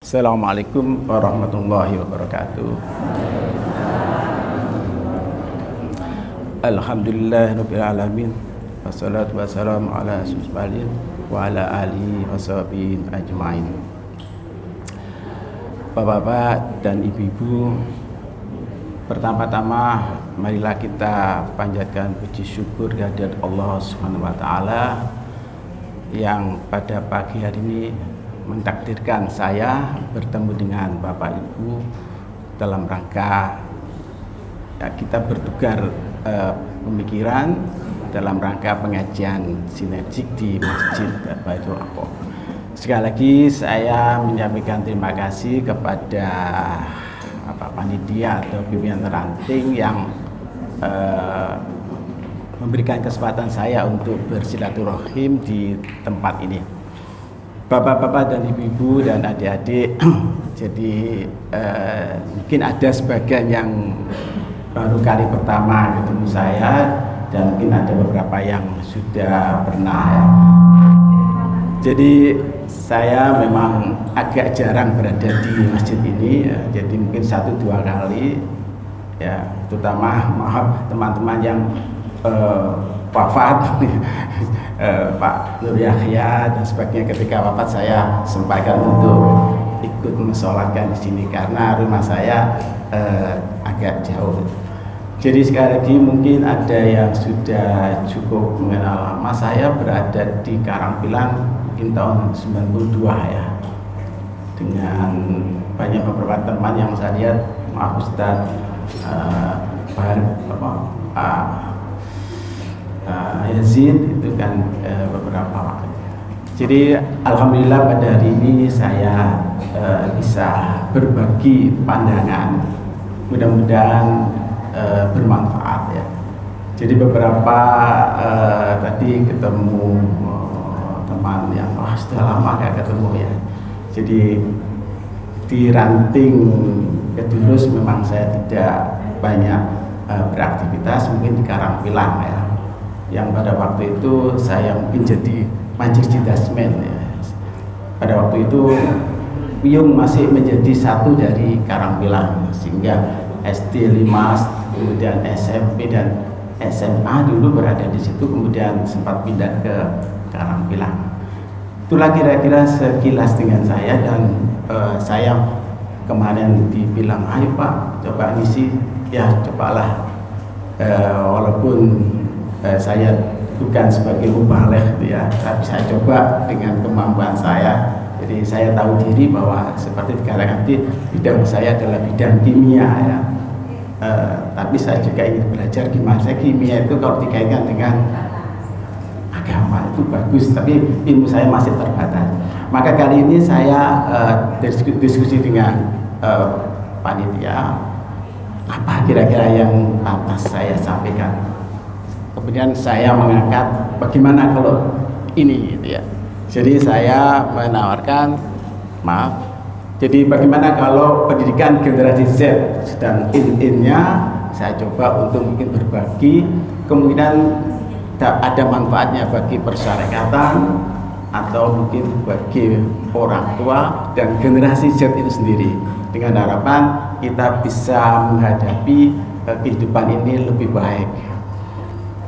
Assalamualaikum warahmatullahi wabarakatuh. Alhamdulillahirabbil alamin. Wassalatu wassalamu ala asyrofil wa ala alihi washabihi ajmain. Bapak-bapak dan ibu-ibu, pertama-tama marilah kita panjatkan puji syukur kehadirat Allah Subhanahu wa taala yang pada pagi hari ini mentakdirkan saya bertemu dengan Bapak Ibu dalam rangka kita bertukar pemikiran dalam rangka pengajian sinergik di Masjid Baitul Aqsa. Sekali lagi saya menyampaikan terima kasih kepada panitia atau pimpinan ranting yang memberikan kesempatan saya untuk bersilaturahim di tempat ini. Bapak-bapak dan ibu-ibu dan adik-adik, jadi mungkin ada sebagian yang baru kali pertama ketemu saya dan mungkin ada beberapa yang sudah pernah ya. Jadi saya memang agak jarang berada di masjid ini ya, jadi mungkin 1-2 kali ya, terutama maaf teman-teman yang wafat Pak Nur Yahya dan sebagainya, ketika wafat saya sempatkan untuk ikut mensolatkan di sini karena rumah saya agak jauh. Jadi sekali lagi mungkin ada yang sudah cukup mengenal lama. Saya berada di Karangpilang mungkin tahun 92 ya, dengan banyak beberapa teman yang saya lihat, maaf Ustaz, Yazid itu kan beberapa waktu. Jadi alhamdulillah pada hari ini saya bisa berbagi pandangan, mudah-mudahan bermanfaat ya. Jadi beberapa tadi ketemu teman yang sudah lama gak ketemu ya. Jadi di ranting Kedurus memang saya tidak banyak beraktivitas, mungkin di Karangpilang ya, yang pada waktu itu saya mungkin jadi majelis dasmen ya. Pada waktu itu Piyung masih menjadi satu dari Karangpilang, sehingga SD 5, kemudian SMP dan SMA dulu berada di situ, kemudian sempat pindah ke Karangpilang. Itulah kira-kira sekilas dengan saya, dan saya kemarin dibilang, ayo Pak coba ngisi ya, cobalah walaupun saya bukan sebagai mubalek ya, tapi saya coba dengan kemampuan saya. Jadi saya tahu diri bahwa seperti dikatakan tadi, bidang saya adalah bidang kimia ya. Tapi saya juga ingin belajar gimana saya kimia itu kalau dikaitkan dengan agama itu bagus, tapi ilmu saya masih terbatas. Maka kali ini saya diskusi dengan panitia, apa kira-kira yang atas saya sampaikan. Kemudian saya mengangkat bagaimana kalau ini gitu ya. Jadi saya menawarkan, jadi bagaimana kalau pendidikan generasi Z sedang in-innya, saya coba untuk mungkin berbagi, kemungkinan ada manfaatnya bagi persyarikatan atau mungkin bagi orang tua dan generasi Z itu sendiri, dengan harapan kita bisa menghadapi kehidupan ini lebih baik.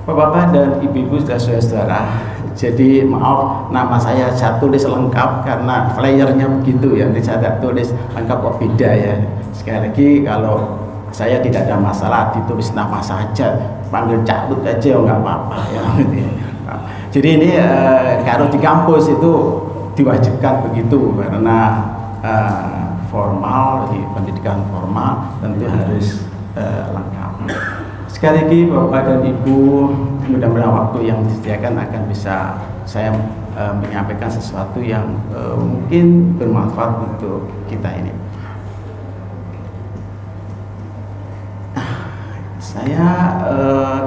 Bapak-bapak dan ibu-ibu dan saudara, jadi maaf nama saya tulis lengkap karena flyernya begitu ya, nanti saya tidak tulis lengkap kok beda ya. Sekali lagi kalau saya tidak ada masalah ditulis nama saja, panggil Cak Lut aja nggak apa-apa ya. Jadi ini kalau di kampus itu diwajibkan begitu karena formal, di pendidikan formal tentu harus lengkap. Sekali lagi Bapak dan Ibu, mudah-mudahan waktu yang disediakan akan bisa saya menyampaikan sesuatu yang mungkin bermanfaat untuk kita ini. Saya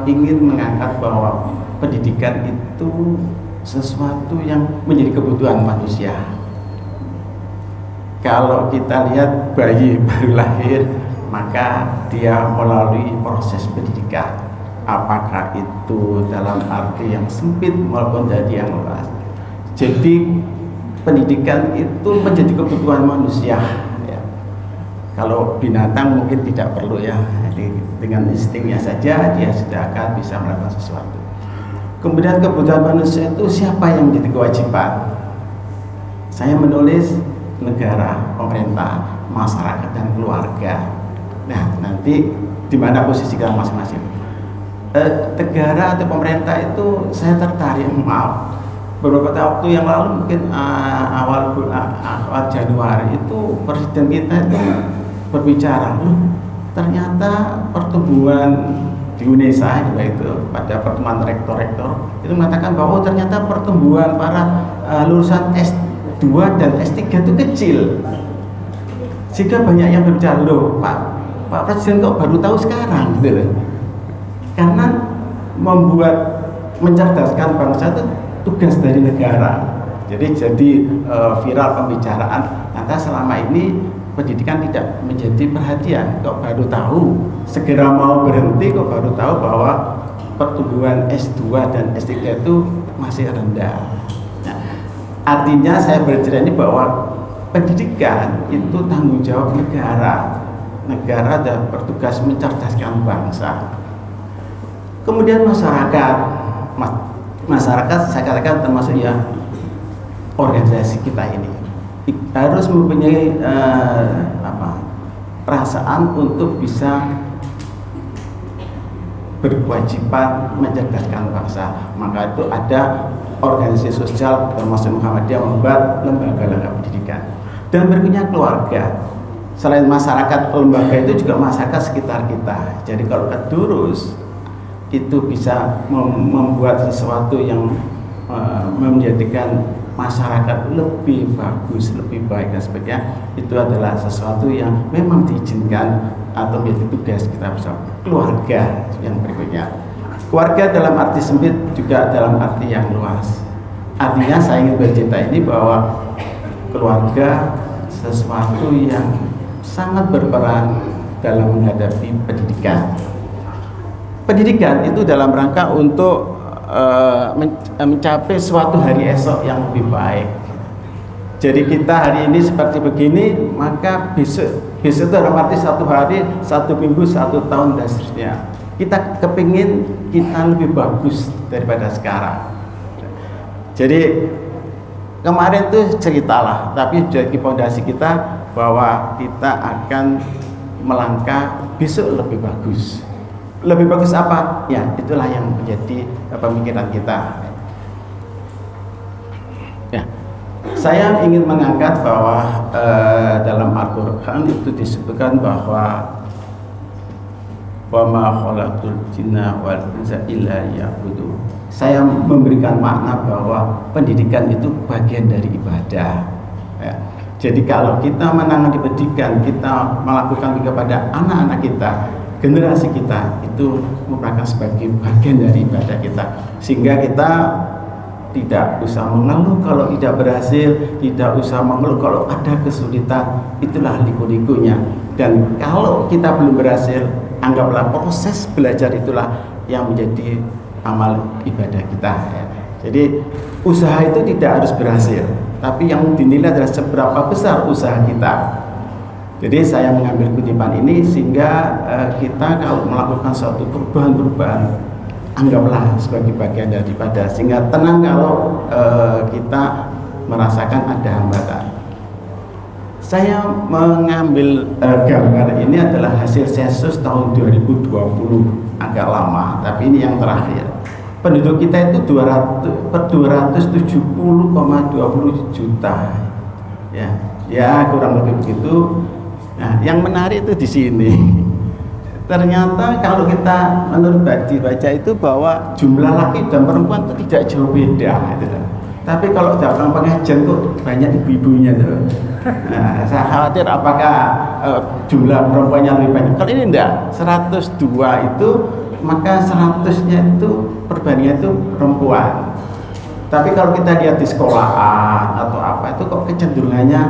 ingin mengangkat bahwa pendidikan itu sesuatu yang menjadi kebutuhan manusia. Kalau kita lihat bayi baru lahir, maka dia melalui proses pendidikan, apakah itu dalam arti yang sempit maupun jadi yang luas. Jadi pendidikan itu menjadi kebutuhan manusia. Ya. Kalau binatang mungkin tidak perlu ya, jadi dengan instingnya saja dia sudah akan bisa melakukan sesuatu. Kemudian kebutuhan manusia itu siapa yang menjadi kewajiban? Saya menulis negara, pemerintah, masyarakat, dan keluarga. Nah, nanti di mana posisi kita masing-masing? Negara atau pemerintah itu saya tertarik, maaf, beberapa waktu yang lalu mungkin awal Januari itu presiden kita itu berbicara, ternyata pertumbuhan di UNESA itu pada pertemuan rektor-rektor itu mengatakan bahwa ternyata pertumbuhan para lulusan S2 dan S3 itu kecil, sehingga banyak yang berbicara, loh Pak Presiden kok baru tahu sekarang gitu loh. Karena mencerdaskan bangsa itu tugas dari negara. Jadi viral pembicaraan. Ternyata selama ini pendidikan tidak menjadi perhatian. Kok baru tahu? Segera mau berhenti kok baru tahu bahwa pertumbuhan S2 dan S3 itu masih rendah. Nah, artinya saya bercerita ini bahwa pendidikan itu tanggung jawab negara. Negara dan bertugas mencerdaskan bangsa. Kemudian masyarakat saya katakan termasuk ya organisasi kita ini harus mempunyai perasaan untuk bisa berkewajiban mencerdaskan bangsa. Maka itu ada organisasi sosial termasuk Muhammadiyah membuat lembaga-lembaga pendidikan. Dan berikutnya keluarga. Selain masyarakat, lembaga itu juga masyarakat sekitar kita. Jadi kalau Kedurus itu bisa membuat sesuatu yang menjadikan masyarakat lebih bagus, lebih baik dan sebagainya, itu adalah sesuatu yang memang diizinkan atau menjadi tugas kita bersama. Keluarga yang berikutnya, keluarga dalam arti sempit juga dalam arti yang luas. Artinya saya ingin bercerita ini bahwa keluarga sesuatu yang sangat berperan dalam menghadapi pendidikan. Pendidikan itu dalam rangka untuk mencapai suatu hari esok yang lebih baik. Jadi kita hari ini seperti begini, maka besok itu dalam arti satu hari, satu minggu, satu tahun dan seterusnya. Kita kepingin kita lebih bagus daripada sekarang. Jadi kemarin itu ceritalah, tapi jadi pondasi kita bahwa kita akan melangkah besok lebih bagus. Lebih bagus apa? Ya, itulah yang menjadi pemikiran kita. Ya, saya ingin mengangkat bahwa dalam Al-Quran itu disebutkan bahwa wa ma khalaqtul jinna wal insa illa liya'budun. Saya memberikan makna bahwa pendidikan itu bagian dari ibadah. Ya. Jadi kalau kita menangani pendidikan, kita melakukan kepada anak-anak kita, generasi kita, itu merupakan sebagai bagian dari ibadah kita, sehingga kita tidak usah mengeluh kalau tidak berhasil, tidak usah mengeluh kalau ada kesulitan. Itulah liku-likunya. Dan kalau kita belum berhasil, anggaplah proses belajar itulah yang menjadi amal ibadah kita. Jadi usaha itu tidak harus berhasil, tapi yang dinilai adalah seberapa besar usaha kita. Jadi saya mengambil kutipan ini sehingga kita kalau melakukan suatu perubahan-perubahan, anggaplah sebagai bagian daripada, sehingga tenang kalau kita merasakan ada hambatan. Saya mengambil gambar ini adalah hasil sensus tahun 2020, agak lama, tapi ini yang terakhir. Penduduk kita itu 270,20 juta, ya kurang lebih begitu. Nah, yang menarik itu di sini. Ternyata kalau kita menurut baca itu bahwa jumlah laki dan perempuan itu tidak jauh beda, gitu. Tapi kalau dalam pengajian kok banyak ibu-ibunya tuh. Nah, saya khawatir apakah jumlah perempuannya lebih banyak. Kalau ini enggak, 102 itu maka 100-nya itu perbandingan itu perempuan. Tapi kalau kita lihat di sekolahan atau apa itu kok kecenderungannya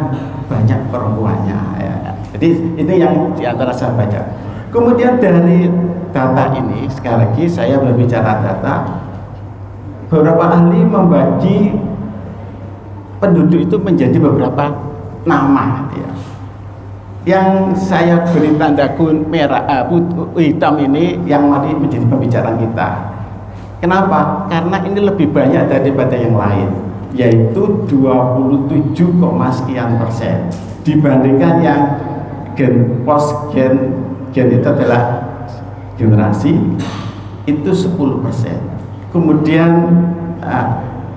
banyak perempuannya, ya. Jadi itu yang diantara saya baca. Kemudian dari data ini, sekali lagi saya berbicara data, beberapa ahli membagi penduduk itu menjadi beberapa nama ya. Yang saya beri tanda merah hitam ini yang mari menjadi pembicaraan kita. Kenapa? Karena ini lebih banyak daripada yang lain, yaitu 27, sekian persen dibandingkan yang gen itu adalah generasi itu 10%. Kemudian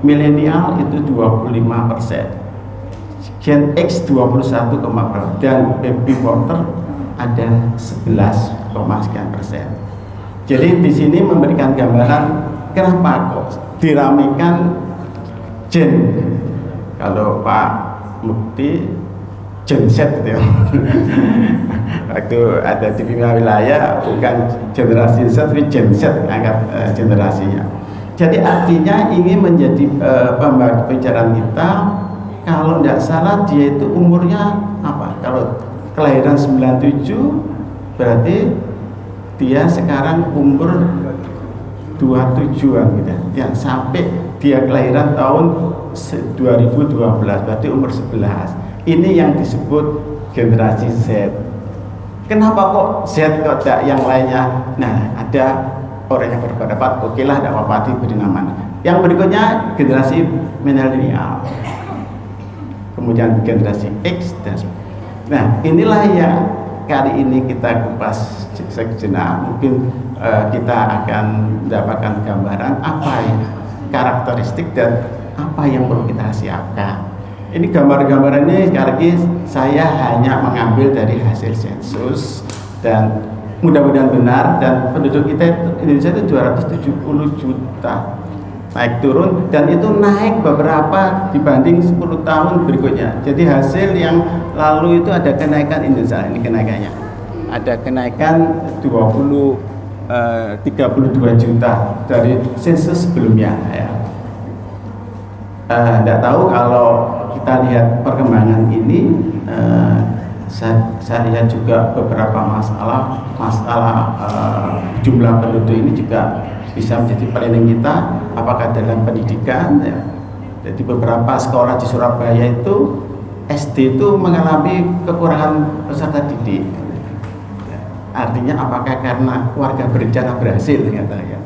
milenial itu 25%. Gen X 21, dan baby boomer ada 11, sekian persen. Jadi di sini memberikan gambaran kenapa kok diramekan gen. Kalau Pak Mukti Gen Z gitu ya. Waktu ada di Bima Wilayah bukan generasi Z tapi Gen Z angkat generasinya. Jadi artinya ini menjadi pembicaraan kita. Kalau tidak salah dia itu umurnya apa? Kalau kelahiran 97 berarti dia sekarang umur 27-an gitu ya. Sampai dia kelahiran tahun 2012 berarti umur 11. Ini yang disebut generasi Z. Kenapa kok Z kok tidak yang lainnya? Nah, ada orang yang berpendapat oke lah tidak apa-apa diberi nama. Yang berikutnya generasi milenial. Kemudian generasi X dan nah inilah yang kali ini kita kupas sejenak. Mungkin kita akan mendapatkan gambaran apa yang karakteristik dan apa yang perlu kita siapkan. Ini gambar-gambar ini sekali lagi saya hanya mengambil dari hasil sensus dan mudah-mudahan benar. Dan penduduk kita Indonesia itu 270 juta. Naik turun dan itu naik beberapa dibanding 10 tahun berikutnya. Jadi hasil yang lalu itu ada kenaikan Indonesia, ini kenaikannya ada kenaikan 32 juta dari sensus sebelumnya ya. Tidak tahu kalau kita lihat perkembangan ini, saya lihat juga beberapa masalah jumlah penduduk ini juga bisa menjadi planning kita, apakah dalam pendidikan ya. Jadi beberapa sekolah di Surabaya itu SD itu mengalami kekurangan peserta didik. Artinya apakah karena warga berencana berhasil ternyata ya.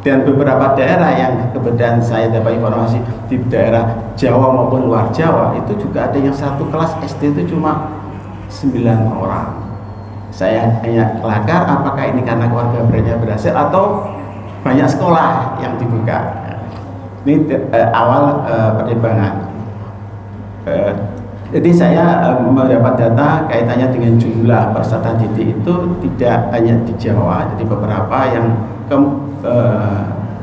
Dan beberapa daerah yang kemudian saya dapat informasi di daerah Jawa maupun luar Jawa itu juga ada yang satu kelas SD itu cuma 9 orang. Saya hanya kelakar apakah ini karena keluarga berencana berhasil atau banyak sekolah yang dibuka. Ini awal pertimbangan. Jadi saya mendapat data kaitannya dengan jumlah peserta didik itu tidak hanya di Jawa. Jadi beberapa yang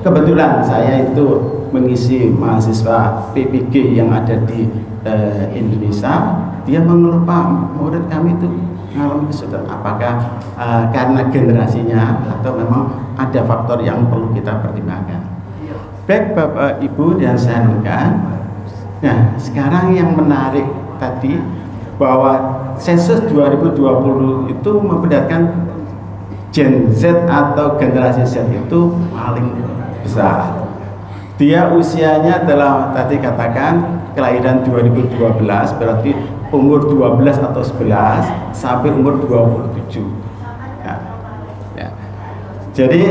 kebetulan saya itu mengisi mahasiswa PPG yang ada di Indonesia. Dia mengeluh, Pak, murid kami itu mengalami kesulitan. Apakah karena generasinya atau memang ada faktor yang perlu kita pertimbangkan. Baik Bapak Ibu dan saya nungkan. Nah sekarang yang menarik tadi bahwa sensus 2020 itu memperlihatkan Gen Z atau generasi Z itu paling besar. Dia usianya adalah tadi katakan kelahiran 2012 berarti umur 12 atau 11 sampai umur 27. Jadi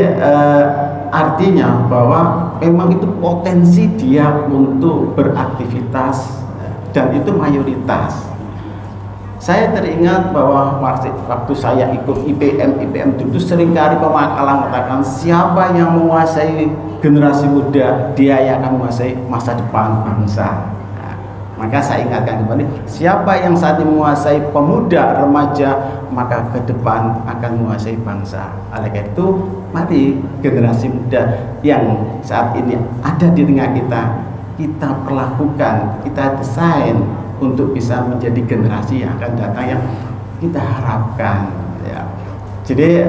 artinya bahwa memang itu potensi dia untuk beraktivitas dan itu mayoritas. Saya teringat bahwa waktu saya ikut IPM dulu seringkali pemakalan mengatakan siapa yang menguasai generasi muda dia yang akan menguasai masa depan bangsa. Maka saya ingatkan kembali, siapa yang saat ini menguasai pemuda, remaja, maka ke depan akan menguasai bangsa. Oleh karena itu, mari generasi muda yang saat ini ada di tengah kita perlakukan, kita desain untuk bisa menjadi generasi yang akan datang yang kita harapkan. Ya. Jadi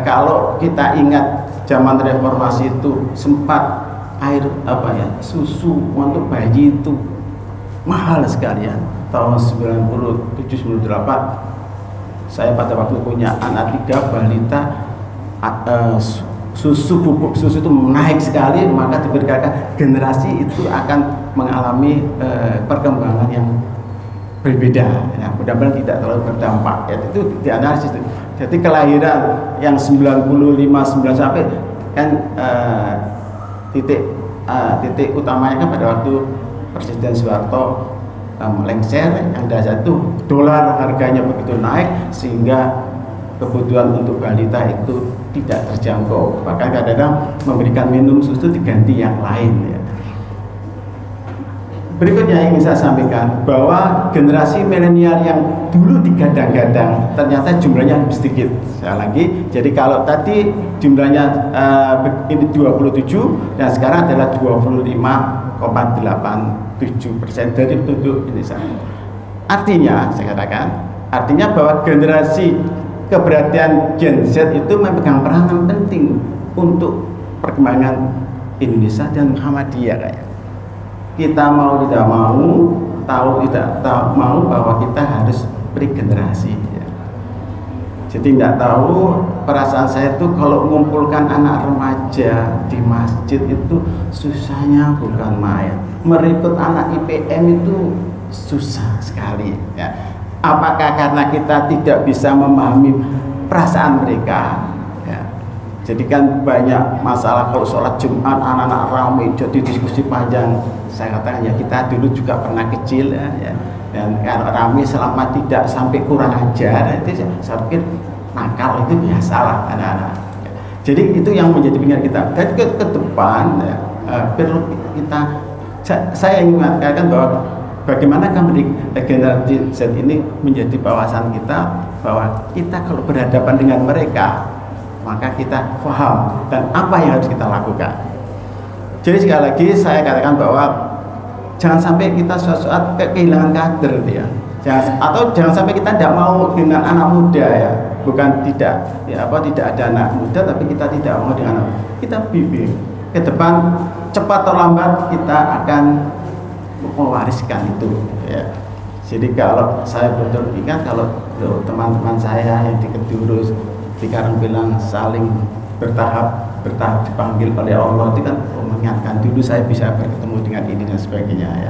kalau kita ingat zaman reformasi itu sempat air susu untuk bayi itu mahal sekali ya. Tahun 97-98 saya pada waktu punya anak 3 balita, pupuk susu itu naik sekali, maka diperkirakan generasi itu akan mengalami perkembangan yang berbeda. Ya, mudah-mudahan tidak terlalu berdampak. Ya, itu dianalisis. Jadi kelahiran yang 95, 90 sampai kan titik utamanya kan pada waktu Presiden Soeharto lengser, yang dasar itu dolar harganya begitu naik sehingga kebutuhan untuk balita itu tidak terjangkau, bahkan kadang-kadang memberikan minum susu diganti yang lain. Ya. Berikutnya ingin saya sampaikan bahwa generasi milenial yang dulu digadang-gadang ternyata jumlahnya lebih sedikit. Sekali lagi, jadi kalau tadi jumlahnya ini 27 dan sekarang adalah 25,87% dari penduduk Indonesia. Artinya, saya katakan, artinya bahwa generasi keberadaan Gen Z itu memegang peranan penting untuk perkembangan Indonesia dan Muhammadiyah kayak. Kita mau tidak mau, tahu tidak tahu mau bahwa kita harus regenerasi. Ya. Jadi tidak tahu, perasaan saya itu kalau mengumpulkan anak remaja di masjid itu susahnya bukan main. Merekrut anak IPM itu susah sekali. Ya. Apakah karena kita tidak bisa memahami perasaan mereka? Jadi kan banyak masalah kalau sholat Jumat anak-anak ramai jadi diskusi panjang. Saya katakan ya kita dulu juga pernah kecil ya. Dan kalau ramai selama tidak sampai kurang ajar itu saya pikir nakal itu biasalah anak-anak. Jadi itu yang menjadi pikiran kita. Dan ke depan ya, perlu kita saya ingin mengatakan bahwa bagaimana generasi Z ini menjadi bawasan kita, bahwa kita kalau berhadapan dengan mereka maka kita paham dan apa yang harus kita lakukan. Jadi sekali lagi saya katakan bahwa jangan sampai kita suatu saat kehilangan kader ya. Jangan sampai kita tidak mau dengan anak muda ya. Bukan tidak ada anak muda, tapi kita tidak mau dengan anak. Kita bimbing ke depan, cepat atau lambat kita akan mewariskan itu ya. Jadi kalau saya betul ingat kalau teman-teman saya yang di Keduru sekarang bilang saling bertahap dipanggil oleh Allah, itu kan mengingatkan dulu saya bisa bertemu dengan ini dan sebagainya ya.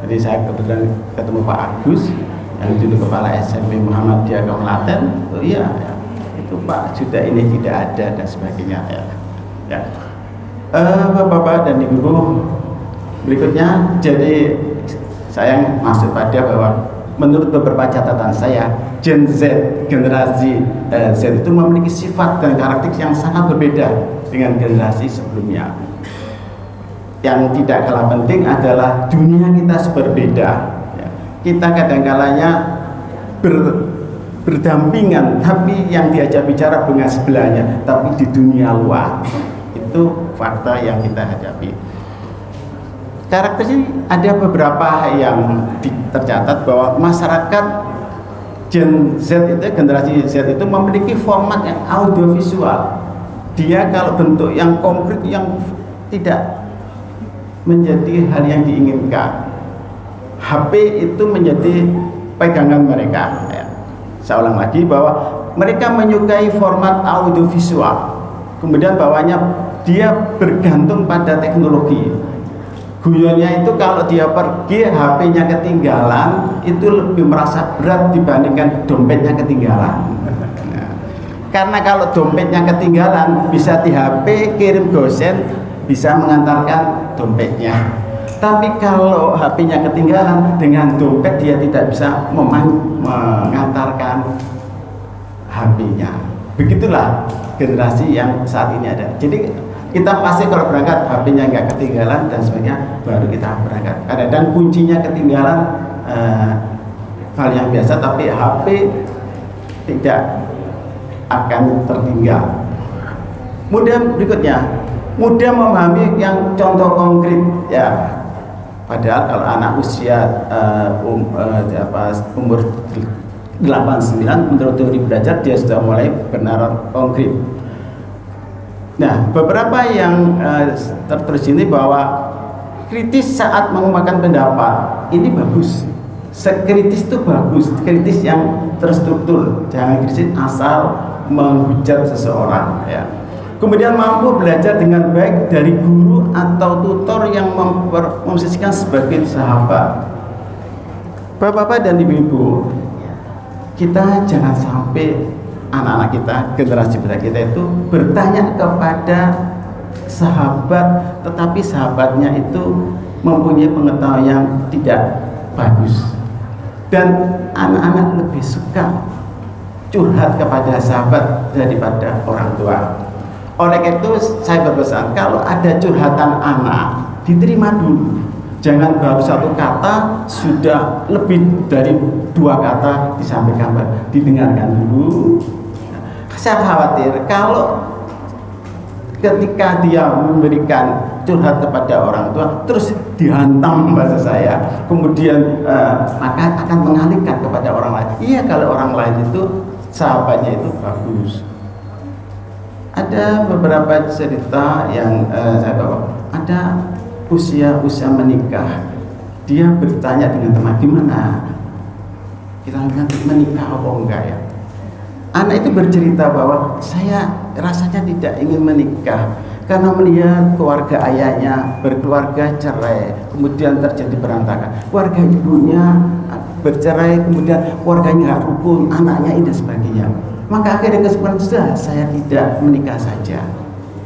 Jadi saya kebetulan ketemu Pak Agus yang dulu kepala SMP Muhammadiyah Klaten. Oh iya ya, itu Pak sudah ini tidak ada dan sebagainya ya. Ya. Bapak dan Ibu, berikutnya jadi saya masuk pada bahwa menurut beberapa catatan saya, Gen Z, generasi Z itu memiliki sifat dan karakteristik yang sangat berbeda dengan generasi sebelumnya. Yang tidak kalah penting adalah dunia kita berbeda. Ya. Kita kadang-kalanya berdampingan, tapi yang diajak bicara bukan sebelahnya, tapi di dunia luar. Itu fakta yang kita hadapi. Karakteristik ada beberapa yang tercatat bahwa masyarakat Gen Z itu, generasi Z itu memiliki format yang audiovisual. Dia kalau bentuk yang konkret yang tidak menjadi hal yang diinginkan. HP itu menjadi pegangan mereka. Ya. Saya ulang lagi bahwa mereka menyukai format audiovisual. Kemudian bawahnya dia bergantung pada teknologi. Guyonnya itu kalau dia pergi HP-nya ketinggalan itu lebih merasa berat dibandingkan dompetnya ketinggalan. Nah, karena kalau dompetnya ketinggalan bisa di HP kirim gosen bisa mengantarkan dompetnya. Tapi kalau HP-nya ketinggalan dengan dompet dia tidak bisa mengantarkan HP-nya. Begitulah generasi yang saat ini ada. Jadi kita pasti kalau berangkat HP-nya nggak ketinggalan dan sebagainya baru kita berangkat. Kadang-kadang kuncinya ketinggalan hal yang biasa, tapi HP tidak akan tertinggal. Berikutnya mudah memahami yang contoh konkret ya. Padahal kalau anak usia umur 89 menurut teori belajar dia sudah mulai benar konkret. Nah, beberapa yang tertulis ini bahwa kritis saat mengungkapkan pendapat ini bagus. Sekritis itu bagus, kritis yang terstruktur, jangan kritis asal menghujat seseorang. Ya. Kemudian mampu belajar dengan baik dari guru atau tutor yang memposisikan sebagai sahabat. Bapak-bapak dan ibu-ibu, kita jangan sampai anak-anak kita, generasi muda kita itu bertanya kepada sahabat, tetapi sahabatnya itu mempunyai pengetahuan yang tidak bagus. Dan anak-anak lebih suka curhat kepada sahabat daripada orang tua. Oleh itu saya berpesan, kalau ada curhatan anak, diterima dulu. Jangan baru satu kata sudah lebih dari 2 kata disampaikan, didengarkan dulu. Saya khawatir kalau ketika dia memberikan curhat kepada orang tua terus dihantam bahasa saya, kemudian maka akan mengalihkan kepada orang lain. Iya, kalau orang lain itu sahabatnya itu bagus. Ada beberapa cerita yang saya bawa. Ada usia menikah, dia bertanya dengan teman, gimana kita menikah apa enggak ya? Anak itu bercerita bahwa saya rasanya tidak ingin menikah karena melihat keluarga ayahnya berkeluarga cerai, kemudian terjadi berantakan, keluarga ibunya bercerai, kemudian keluarganya nggak rukun, anaknya ini dan sebagainya. Maka akhirnya kesimpulan sudah, saya tidak menikah saja.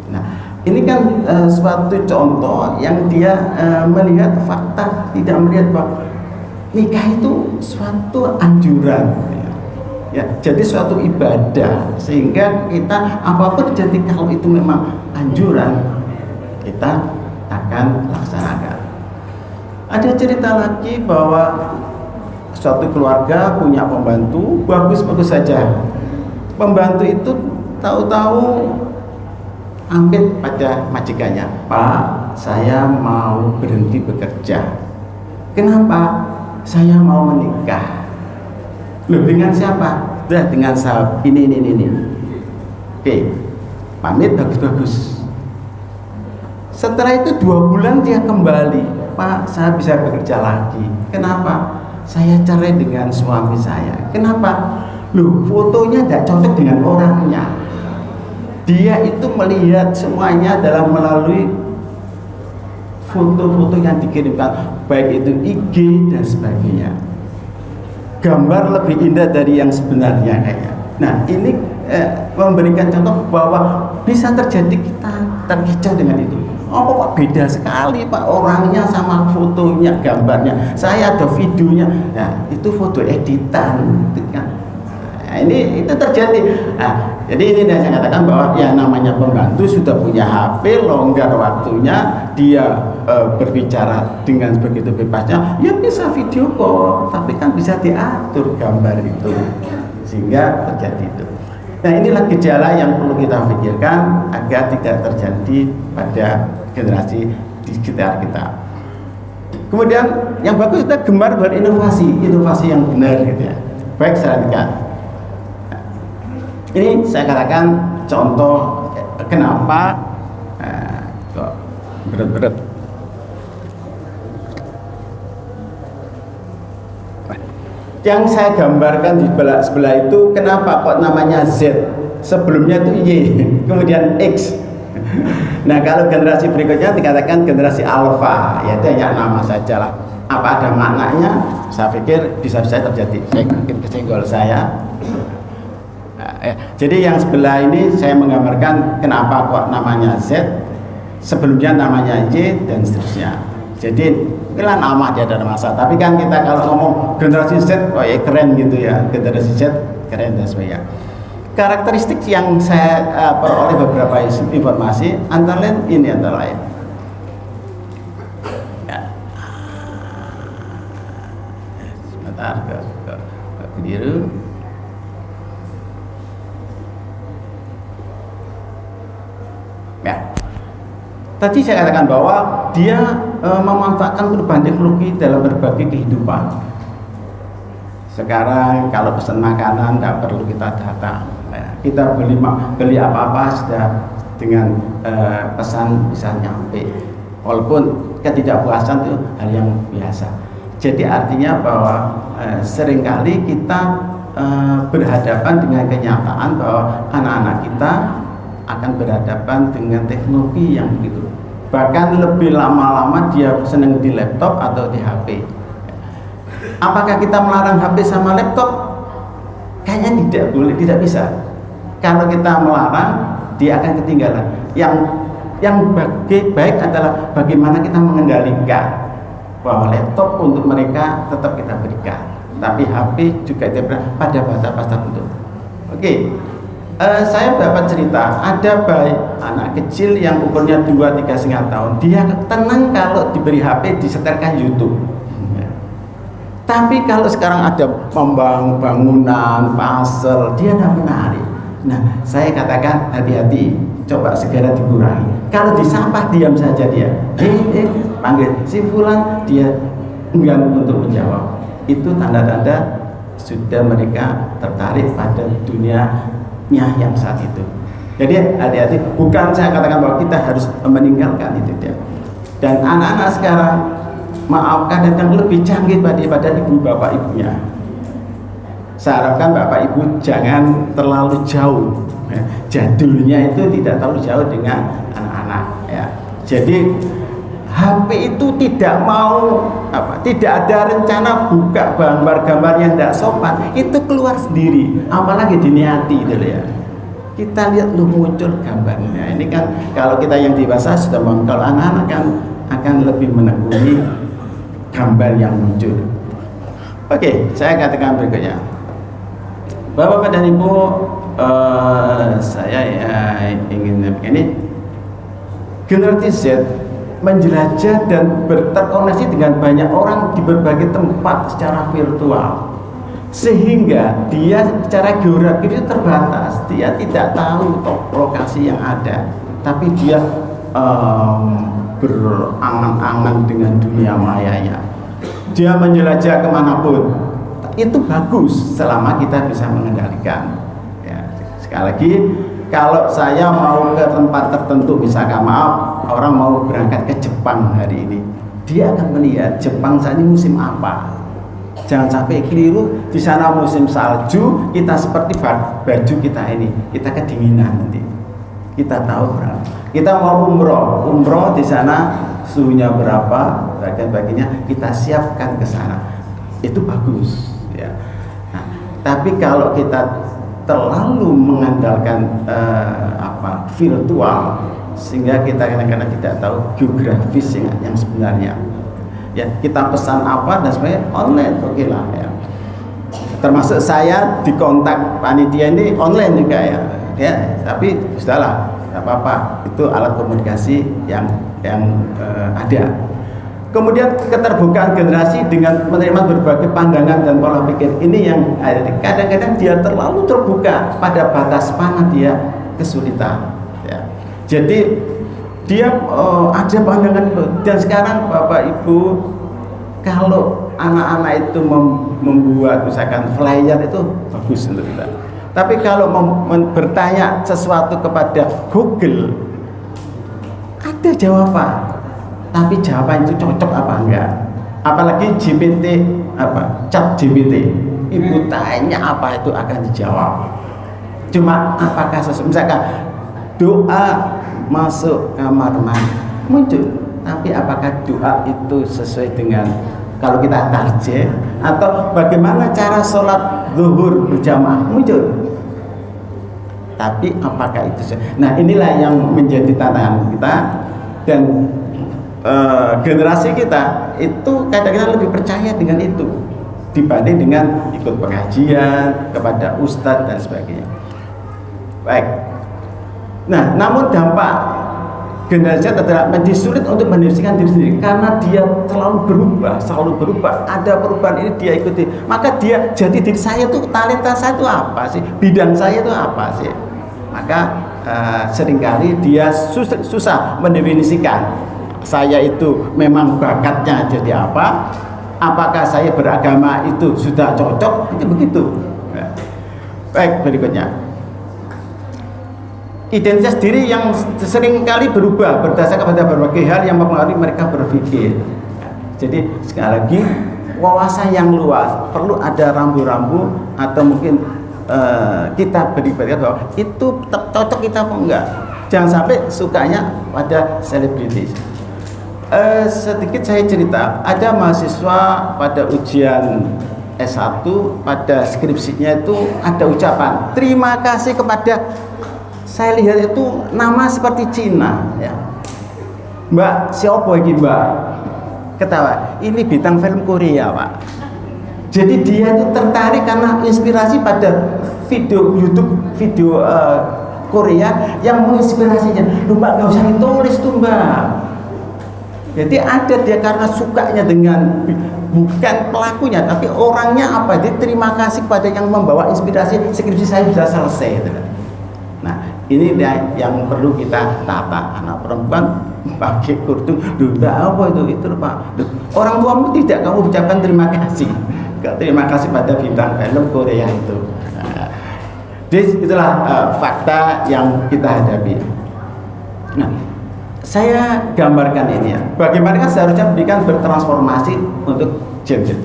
Nah, ini kan suatu contoh yang dia melihat fakta, tidak melihat bahwa nikah itu suatu anjuran, ya, jadi suatu ibadah, sehingga kita apapun terjadi kalau itu memang anjuran, kita akan laksanakan. Ada cerita lagi bahwa suatu keluarga punya pembantu bagus-bagus saja. Pembantu itu tahu-tahu ambil pada majikannya, Pak, saya mau berhenti bekerja. Kenapa? Saya mau menikah. Loh, dengan siapa? Dengan sahabat ini. Oke, pamit, bagus. Setelah itu 2 bulan dia kembali, Pak, saya bisa bekerja lagi. Kenapa? Saya cerai dengan suami saya. Kenapa? Loh, fotonya tidak cocok dengan orangnya. Dia itu melihat semuanya adalah melalui foto-foto yang dikirimkan, baik itu IG dan sebagainya. Gambar lebih indah dari yang sebenarnya kayaknya. Nah, ini memberikan contoh bahwa bisa terjadi kita terkecoh dengan itu. Oh, kok beda sekali Pak orangnya sama fotonya, gambarnya. Saya ada videonya. Nah, itu foto editan, kan? Nah, ini itu terjadi. Nah, jadi ini saya katakan bahwa ya namanya pembantu sudah punya HP, longgar waktunya, dia berbicara dengan begitu bebasnya, ya bisa video call, tapi kan bisa diatur gambar itu sehingga terjadi itu. Nah, inilah gejala yang perlu kita pikirkan agar tidak terjadi pada generasi di sekitar kita. Kemudian yang bagus, kita gemar berinovasi, inovasi yang benar gitu ya. Baik, saya lanjutkan. Ini saya katakan contoh kenapa kok berat-berat. Yang saya gambarkan di sebelah itu, kenapa kok namanya Z? Sebelumnya itu Y, kemudian X. Nah, kalau generasi berikutnya dikatakan generasi alfa, yaitu hanya nama saja lah. Apa ada maknanya? Saya pikir bisa-bisa terjadi. Saya mungkin kesenggol saya. Jadi yang sebelah ini saya menggambarkan kenapa kok namanya Z, sebelumnya namanya Y dan seterusnya. Jadi inilah nama dia ada masa. Tapi kan kita kalau ngomong generasi Z, oh ya keren gitu ya, generasi Z keren dan sebagainya. Karakteristik yang saya peroleh beberapa informasi antara lain ini antara lain. Ya. Sebentar ke keliru. Ya. Tadi saya katakan bahwa dia memanfaatkan perubahan teknologi dalam berbagai kehidupan. Sekarang kalau pesan makanan tidak perlu kita datang, ya. Kita beli apa-apa sudah dengan pesan bisa nyampe. Walaupun ketidakpuasan itu hal yang biasa. Jadi artinya bahwa seringkali kita berhadapan dengan kenyataan bahwa anak-anak kita akan berhadapan dengan teknologi yang begitu. Bahkan lebih lama-lama dia senang di laptop atau di HP. Apakah kita melarang HP sama laptop? Kayaknya tidak boleh, tidak bisa. Kalau kita melarang, dia akan ketinggalan. Yang baik adalah bagaimana kita mengendalikan bahwa laptop untuk mereka tetap kita berikan, tapi HP juga tidak pada batas tertentu. Oke. Saya dapat cerita, ada anak kecil yang umurnya 2-3,5 tahun, dia tenang kalau diberi HP disetelkan YouTube. Tapi kalau sekarang ada bangunan, puzzle, dia tidak menarik. Nah, saya katakan hati-hati, coba segera dikurangi. Kalau disampah diam saja dia, panggil si fulan, dia enggan untuk menjawab. Itu tanda-tanda sudah mereka tertarik pada dunia yang saat itu. Jadi hati-hati, bukan saya katakan bahwa kita harus meninggalkan itu dia. Dan anak-anak sekarang, maaf, kadang-kadang lebih canggih daripada ibu bapak ibunya. Saya harapkan bapak ibu jangan terlalu jauh, ya. Jadulnya itu tidak terlalu jauh dengan anak-anak, ya. Jadi HP itu tidak ada rencana buka gambar-gambar yang tidak sopan, itu keluar sendiri, apalagi diniati itu ya. Kita lihat muncul gambarnya. Ini kan kalau kita yang dewasa sudah mau, kalau anak-anak kan akan lebih menekuni gambar yang muncul. Oke, saya katakan berikutnya. Bapak dan Ibu, saya ingin begini, generasi Z menjelajah dan berterkoneksi dengan banyak orang di berbagai tempat secara virtual, sehingga dia secara geografis itu terbatas. Dia tidak tahu lokasi yang ada, tapi dia berangan-angan dengan dunia mayanya. Dia menjelajah kemanapun. Itu bagus selama kita bisa mengendalikan, ya. Sekali lagi, kalau saya mau ke tempat tertentu, misalkan maaf, orang mau berangkat ke Jepang hari ini, dia akan melihat Jepang saat ini musim apa. Jangan sampai keliru, di sana musim salju, kita seperti baju kita ini, kita kedinginan nanti. Kita tahu berapa. Kita mau umroh di sana suhunya berapa, bagian-bagiannya kita siapkan ke sana. Itu bagus, ya. Nah, tapi kalau kita terlalu mengandalkan virtual, sehingga kita kadang-kadang tidak tahu geografis yang sebenarnya. Ya, kita pesan apa dan sebenarnya online, oke lah, ya. Termasuk saya di kontak panitia ini online juga, ya. Ya, tapi sudahlah, tidak apa-apa. Itu alat komunikasi yang ada. Kemudian keterbukaan generasi dengan menerima berbagai pandangan dan pola pikir ini yang kadang-kadang dia terlalu terbuka, pada batas mana dia kesulitan, ya. Jadi dia ada pandangan itu. Dan sekarang Bapak Ibu, kalau anak-anak itu membuat misalkan flyer itu bagus untuk kita. Tapi kalau bertanya sesuatu kepada Google, ada jawaban. Tapi jawaban itu cocok apa enggak? Apalagi chat GPT, Ibu tanya apa itu akan dijawab. Cuma apakah misalkan doa masuk kamar mandi muncul, tapi apakah doa itu sesuai dengan kalau kita tarjih, atau bagaimana cara sholat zuhur berjamaah muncul, tapi apakah itu nah inilah yang menjadi tantangan kita. Dan generasi kita itu kadang-kadang lebih percaya dengan itu dibanding dengan ikut pengajian kepada ustadz dan sebagainya. Baik. Nah, namun dampak generasi adalah menjadi sulit untuk mendefinisikan diri sendiri karena dia selalu berubah. Ada perubahan ini dia ikuti. Maka dia jadi diri saya itu, talenta saya itu apa sih? Bidang saya itu apa sih? Maka seringkali dia susah mendefinisikan. Saya itu memang bakatnya jadi apa? Apakah saya beragama itu sudah cocok? Itu begitu. Baik, berikutnya. Identitas diri yang seringkali berubah berdasarkan pada berbagai hal yang mempengaruhi mereka berpikir. Jadi sekali lagi, wawasan yang luas, perlu ada rambu-rambu atau mungkin kita beribadah bahwa itu cocok kita apa enggak. Jangan sampai sukanya pada selebriti. Sedikit saya cerita, ada mahasiswa pada ujian S1 pada skripsinya itu ada ucapan terima kasih kepada, saya lihat itu nama seperti Cina ya. Mbak siapa ini Mbak? Ketawa, ini bintang film Korea Pak. Jadi dia itu tertarik karena inspirasi pada video YouTube, video Korea yang menginspirasinya. Loh Mbak, nggak usah ditulis tuh Mbak. Jadi ada dia karena sukanya dengan bukan pelakunya tapi orangnya apa, dia terima kasih pada yang membawa inspirasi, skripsi saya bisa selesai gitu. Nah ini dia yang perlu kita tata. Anak perempuan pakai kerudung, apa itu Pak, orang tuamu tidak kamu ucapkan terima kasih, terima kasih pada bintang film Korea itu. Nah, itulah fakta yang kita hadapi. Nah, saya gambarkan ini ya, bagaimana kan seharusnya pendidikan bertransformasi untuk Gen Z.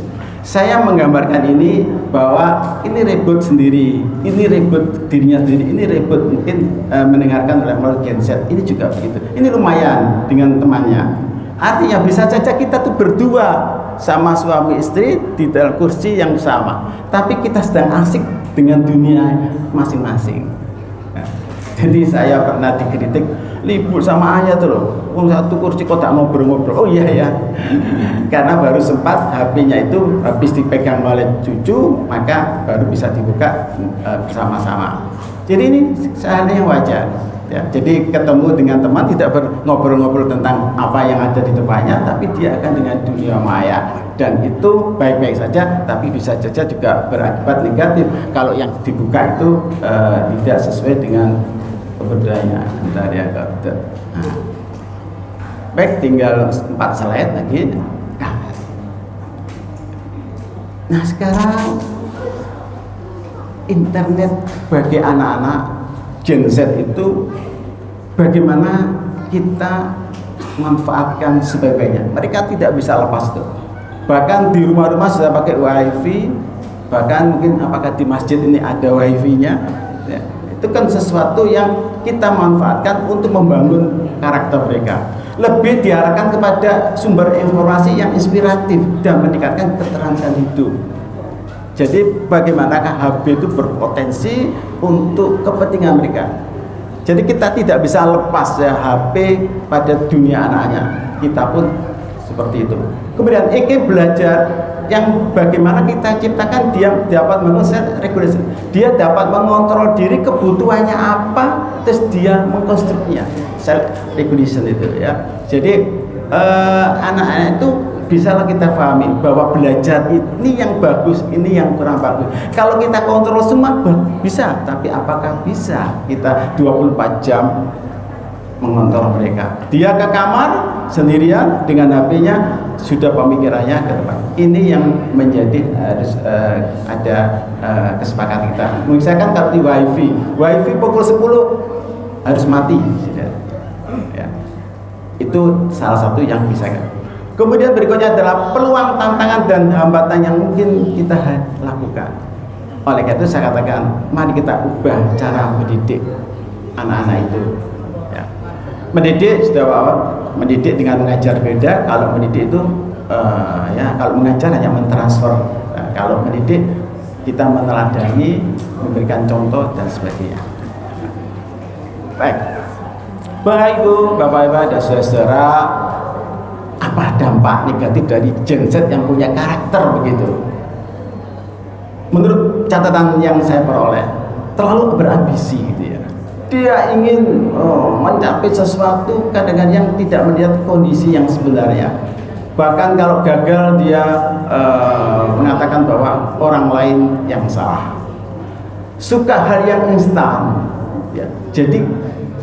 Saya menggambarkan ini bahwa ini ribut sendiri, ini ribut dirinya sendiri, ini ribut mungkin mendengarkan oleh Gen Z. Ini juga begitu. Ini lumayan dengan temannya. Artinya bisa saja kita tuh berdua sama suami istri di dalam kursi yang sama, tapi kita sedang asik dengan dunia masing-masing. Nah, jadi saya pernah dikritik, libur sama ayah tuh loh, satu kursi kok tak ngobrol-ngobrol. Oh iya ya, karena baru sempat HP-nya itu habis dipegang oleh cucu, maka baru bisa dibuka bersama-sama. Jadi ini hal yang wajar ya. Jadi ketemu dengan teman tidak ngobrol-ngobrol tentang apa yang ada di depannya, tapi dia akan dengan dunia maya, dan itu baik-baik saja, tapi bisa saja juga berakibat negatif kalau yang dibuka itu tidak sesuai dengan kebudayaannya. Bentar ya, nah. Baik, tinggal 4 slide lagi. Nah sekarang internet bagi anak-anak Gen Z itu bagaimana kita manfaatkan sebaik-baiknya. Mereka tidak bisa lepas itu. Bahkan di rumah-rumah sudah pakai wifi, bahkan mungkin apakah di masjid ini ada wifi-nya ya. Itu kan sesuatu yang kita manfaatkan untuk membangun karakter mereka. Lebih diarahkan kepada sumber informasi yang inspiratif dan meningkatkan keterampilan hidup. Jadi bagaimanakah HP itu berpotensi untuk kepentingan mereka. Jadi kita tidak bisa lepas ya HP pada dunia anaknya. Kita pun seperti itu. Kemudian EQ belajar yang bagaimana kita ciptakan, dia dapat self regulation. Dia dapat mengontrol diri kebutuhannya apa, terus dia mengkonstruksinya. Self regulation itu ya. Jadi anak-anak itu bisalah kita pahami bahwa belajar ini yang bagus, ini yang kurang bagus. Kalau kita kontrol semua bisa, tapi apakah bisa kita 24 jam mengontrol mereka? Dia ke kamar sendirian dengan HP-nya, sudah pemikirannya ke depan. Ini yang menjadi harus ada kesepakatan kita. Misalkan kalau di wifi pukul 10 harus mati, ya. Itu salah satu yang bisa. Kemudian berikutnya adalah peluang, tantangan, dan hambatan yang mungkin kita lakukan. Oleh karena itu saya katakan, mari kita ubah cara mendidik anak-anak itu. Ya. Mendidik sudah mendidik dengan mengajar beda. Kalau mendidik itu kalau mengajar hanya mentransfer. Nah, kalau mendidik kita meneladani, memberikan contoh dan sebagainya. Baik, Bapak Ibu, Bapak-Ibu dan saudara, apa dampak negatif dari Gen Z yang punya karakter begitu? Menurut catatan yang saya peroleh, terlalu berambisi gitu ya. Dia ingin mencapai sesuatu kadang-kadang yang tidak melihat kondisi yang sebenarnya. Bahkan kalau gagal dia mengatakan bahwa orang lain yang salah. Suka hal yang instan ya. Jadi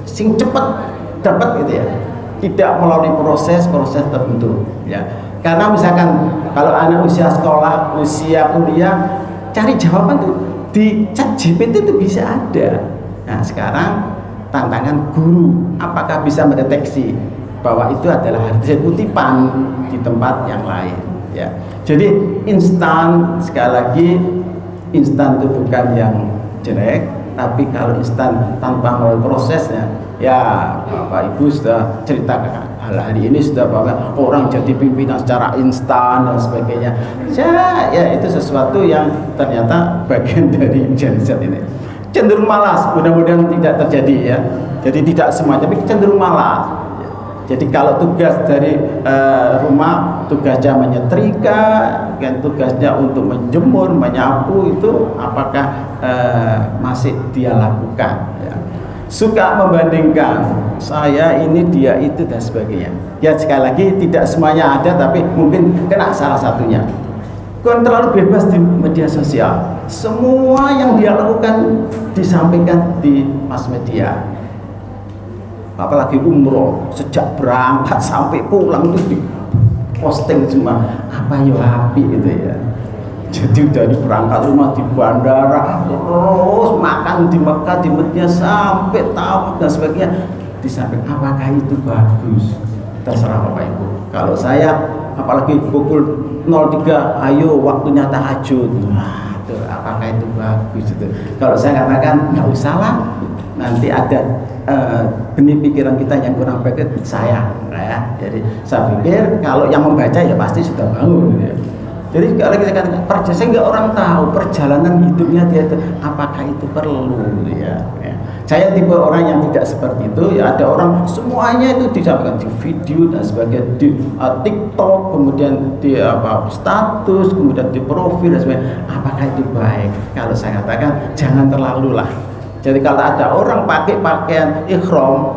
sing cepat dapat gitu ya. Tidak melalui proses tertentu ya. Karena misalkan kalau anak usia sekolah, usia kuliah, cari jawaban tuh di ChatGPT itu bisa ada. Nah sekarang tantangan guru, apakah bisa mendeteksi bahwa itu adalah hasil kutipan di tempat yang lain ya. Jadi instan, sekali lagi instan itu bukan yang jelek, tapi kalau instan tanpa melalui prosesnya, ya Bapak Ibu sudah cerita hal ini sudah bahwa orang jadi pimpinan secara instan dan sebagainya. Ya itu sesuatu yang ternyata bagian dari Gen Z ini. Cenderung malas, mudah-mudahan tidak terjadi ya. Jadi tidak semua, tapi cenderung malas. Jadi kalau tugas dari rumah, tugasnya menyetrika, dan tugasnya untuk menjemur, menyapu itu apakah masih dia lakukan? Ya. Suka membandingkan, saya ini, dia itu dan sebagainya. Ya sekali lagi tidak semuanya ada, tapi mungkin kena salah satunya. Kan terlalu bebas di media sosial. Semua yang dia lakukan disampaikan di mass media. Apalagi umroh, sejak berangkat sampai pulang itu di posting semua apa yo api itu ya. Jadi dari berangkat rumah di bandara terus makan di Mekah, di Medina sampai tawaf dan sebagainya disampaikan. Apakah itu bagus? Terserah Bapak Ibu. Kalau saya apalagi pukul 03 ayo waktunya tahajud. Nah, itu apakah itu bagus itu? Kalau saya katakan nggak usah lah. Nanti ada benih pikiran kita yang kurang baik saya ya. Jadi saya pikir kalau yang membaca ya pasti sudah bangun gitu ya. Jadi kalau kita katakan sehingga orang tahu perjalanan hidupnya dia itu apakah itu perlu gitu ya. Saya tipe orang yang tidak seperti itu ya. Ada orang semuanya itu disampaikan di video dan sebagainya, di TikTok, kemudian di status, kemudian di profil dan sebagainya. Apakah itu baik? Kalau saya katakan jangan terlalu lah. Jadi kalau ada orang pakai pakaian ihram,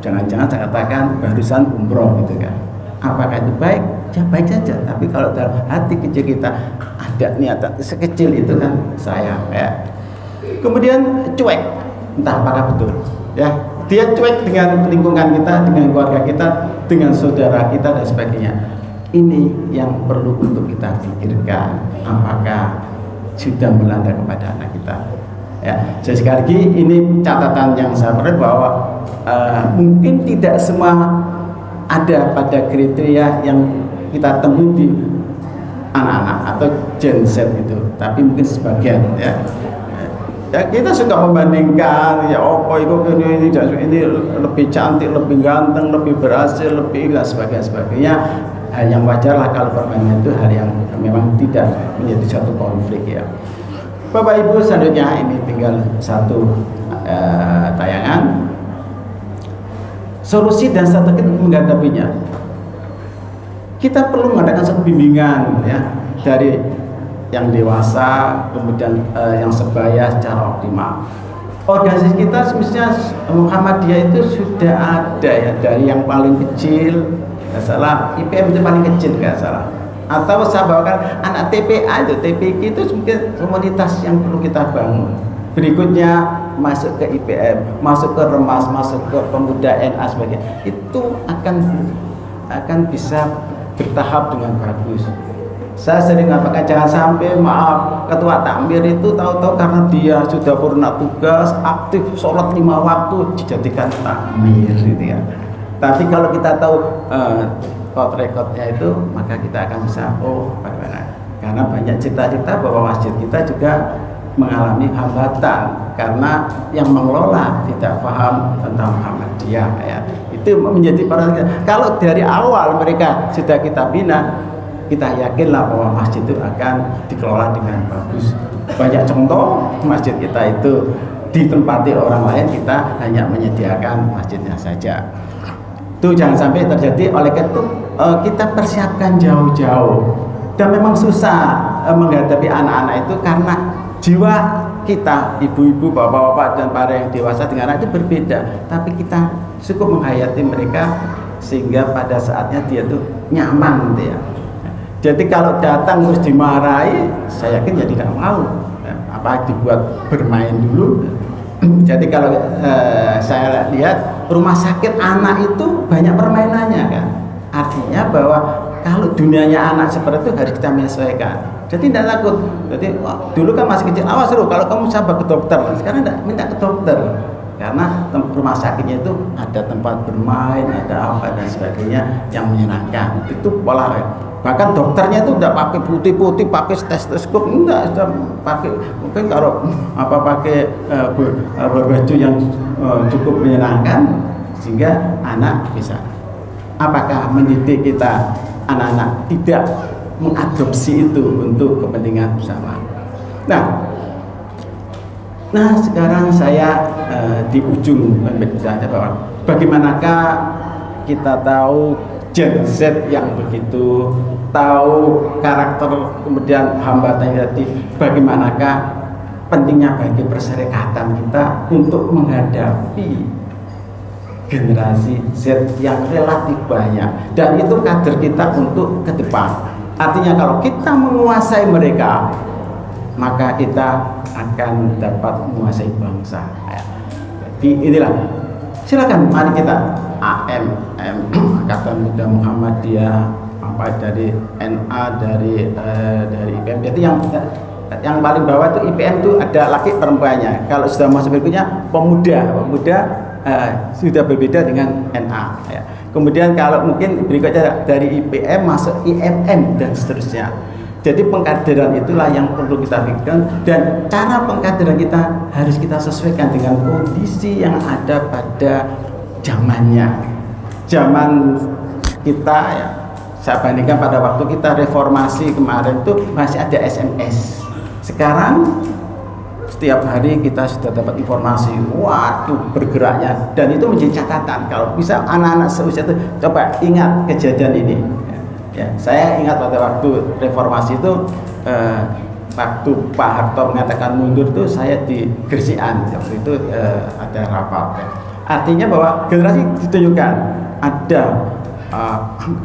jangan-jangan saya katakan barusan umroh gitu kan. Apakah itu baik? Ya baik saja. Tapi kalau dalam hati kecil kita ada niatan sekecil itu kan saya ya. Kemudian cuek, entah apakah betul ya. Dia cuek dengan lingkungan kita, dengan keluarga kita, dengan saudara kita dan sebagainya. Ini yang perlu untuk kita pikirkan. Apakah sudah melanda kepada anak kita? Ya, jadi sekali lagi ini catatan yang saya perhatikan bahwa mungkin tidak semua ada pada kriteria yang kita temui di anak-anak atau Gen Z itu, tapi mungkin sebagian ya. Ya kita suka membandingkan ya ini lebih cantik, lebih ganteng, lebih berhasil, lebih dan sebagainya. Hal yang wajar lah kalau perbandingan itu hal yang memang tidak menjadi suatu konflik ya. Bapak Ibu, selanjutnya ini tinggal satu tayangan solusi dan strategi untuk menghadapinya. Kita perlu mengadakan satu bimbingan ya dari yang dewasa, kemudian yang sebaya secara optimal. Organisasi kita semestinya Muhammadiyah itu sudah ada ya, dari yang paling kecil, nggak salah IPM itu paling kecil nggak salah. Atau saya bawakan anak TPA itu, TPQ itu mungkin komunitas yang perlu kita bangun. Berikutnya masuk ke IPM, masuk ke Remas, masuk ke Pemuda NA sebagainya. Itu akan bisa bertahap dengan bagus. Saya sering mengatakan jangan sampai maaf ketua takmir itu tahu-tahu karena dia sudah purna tugas aktif sholat 5 waktu dijadikan takmir gitu ya. Tapi kalau kita tahu rekodnya itu, maka kita akan bisa bagaimana, karena banyak cerita-cerita bahwa masjid kita juga mengalami hambatan karena yang mengelola tidak paham tentang Muhammadiyah ya. Itu menjadi perhatian. Kalau dari awal mereka sudah kita bina, kita yakinlah bahwa masjid itu akan dikelola dengan bagus. Banyak contoh masjid kita itu ditempati orang lain, kita hanya menyediakan masjidnya saja. Itu jangan sampai terjadi. Oleh itu kita persiapkan jauh-jauh, dan memang susah menghadapi anak-anak itu karena jiwa kita, ibu-ibu, bapak-bapak dan para yang dewasa dengan anak itu berbeda. Tapi kita cukup menghayati mereka sehingga pada saatnya dia tuh nyaman gitu ya. Jadi kalau datang terus dimarahi, saya yakin ya tidak mau. Apa dibuat bermain dulu. Jadi kalau saya lihat rumah sakit anak itu banyak permainannya kan. Artinya bahwa kalau dunianya anak seperti itu harus kita menyesuaikan. Jadi tidak takut. Jadi dulu kan masih kecil, awas dulu kalau kamu sabar ke dokter. Sekarang tidak minta ke dokter. Karena rumah sakitnya itu ada tempat bermain, ada apa dan sebagainya yang menyenangkan. Itu pola Bahkan dokternya itu tidak pakai putih-putih, pakai stetoskop, enggak, sudah pakai mungkin kalau pakai baju yang cukup menyenangkan sehingga anak bisa. Apakah mendidik kita anak-anak tidak mengadopsi itu untuk kepentingan bersama? Nah sekarang saya di ujung berbicara bahwa bagaimanakah kita tahu Gen Z yang begitu tahu karakter kemudian hambatan tadi, bagaimanakah pentingnya bagi perserikatan kita untuk menghadapi generasi Z yang relatif banyak, dan itu kader kita untuk ke depan. Artinya kalau kita menguasai mereka, maka kita akan dapat menguasai bangsa. Jadi inilah, silakan mari kita Angkatan Muda Muhammadiyah, apa dari NA, dari IPM. Jadi yang paling bawah itu IPM itu ada laki perempuannya. Kalau sudah masuk berikutnya pemuda sudah berbeda dengan NA. Ya. Kemudian kalau mungkin berikutnya dari IPM masuk IMM dan seterusnya. Jadi pengkaderan itulah yang perlu kita pikirkan, dan cara pengkaderan kita harus kita sesuaikan dengan kondisi yang ada pada zamannya. Zaman kita ya, saya bandingkan pada waktu kita reformasi kemarin itu masih ada SMS. Sekarang setiap hari kita sudah dapat informasi, waduh bergeraknya, dan itu menjadi catatan. Kalau bisa anak-anak seusia itu coba ingat kejadian ini. Ya, saya ingat pada waktu reformasi itu waktu Pak Harto mengatakan mundur itu saya di Gresik-an, waktu itu ada rapat. Artinya bahwa generasi ditunjukkan ada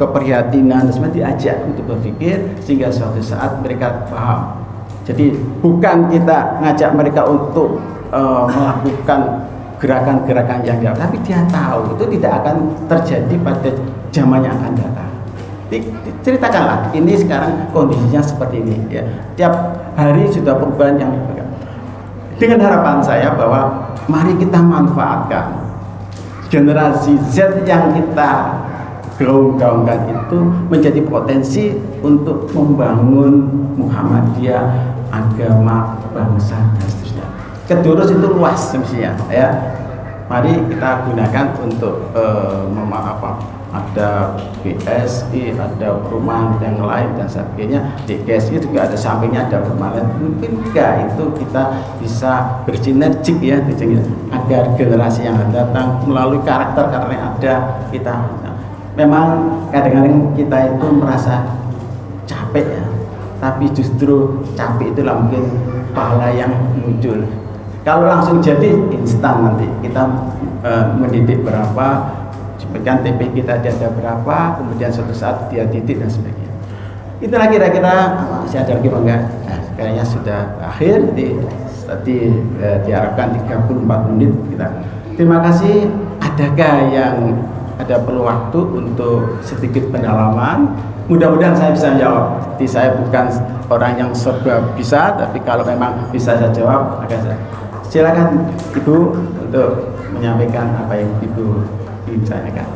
keprihatinan, sebenarnya diajak untuk berpikir sehingga suatu saat mereka paham. Jadi bukan kita ngajak mereka untuk melakukan gerakan-gerakan yang jauh, tapi dia tahu itu tidak akan terjadi pada zaman yang akan datang. Ceritakanlah, ini sekarang kondisinya seperti ini ya. Tiap hari sudah perubahan yang dengan harapan saya bahwa mari kita manfaatkan generasi Z yang kita gaungkan itu menjadi potensi untuk membangun Muhammadiyah, agama, bangsa dan seterusnya. Kedurus itu luas semestinya ya. Mari kita gunakan untuk ada BSI, ada perumahan yang lain dan sebagainya. Di BSI juga ada sampingnya ada perumahan lain. Mungkin enggak itu kita bisa bersinergik ya, agar generasi yang akan datang melalui karakter yang ada kita. Memang kadang-kadang kita itu merasa capek ya, tapi justru capek itulah mungkin pahala yang muncul. Kalau langsung jadi instan, nanti kita mendidik berapa, sebagian TP kita ada berapa, kemudian suatu saat dia titik dan sebagainya. Itulah kira-kira, masih ada lagi enggak? Nah, kayaknya sudah akhir. Tadi diharapkan 34 menit kita. Terima kasih. Adakah yang ada perlu waktu untuk sedikit pendalaman? Mudah-mudahan saya bisa jawab. Jadi saya bukan orang yang serba bisa, tapi kalau memang bisa saya jawab, akan saya. Silakan Ibu untuk menyampaikan apa yang Ibu ingin tanyakan.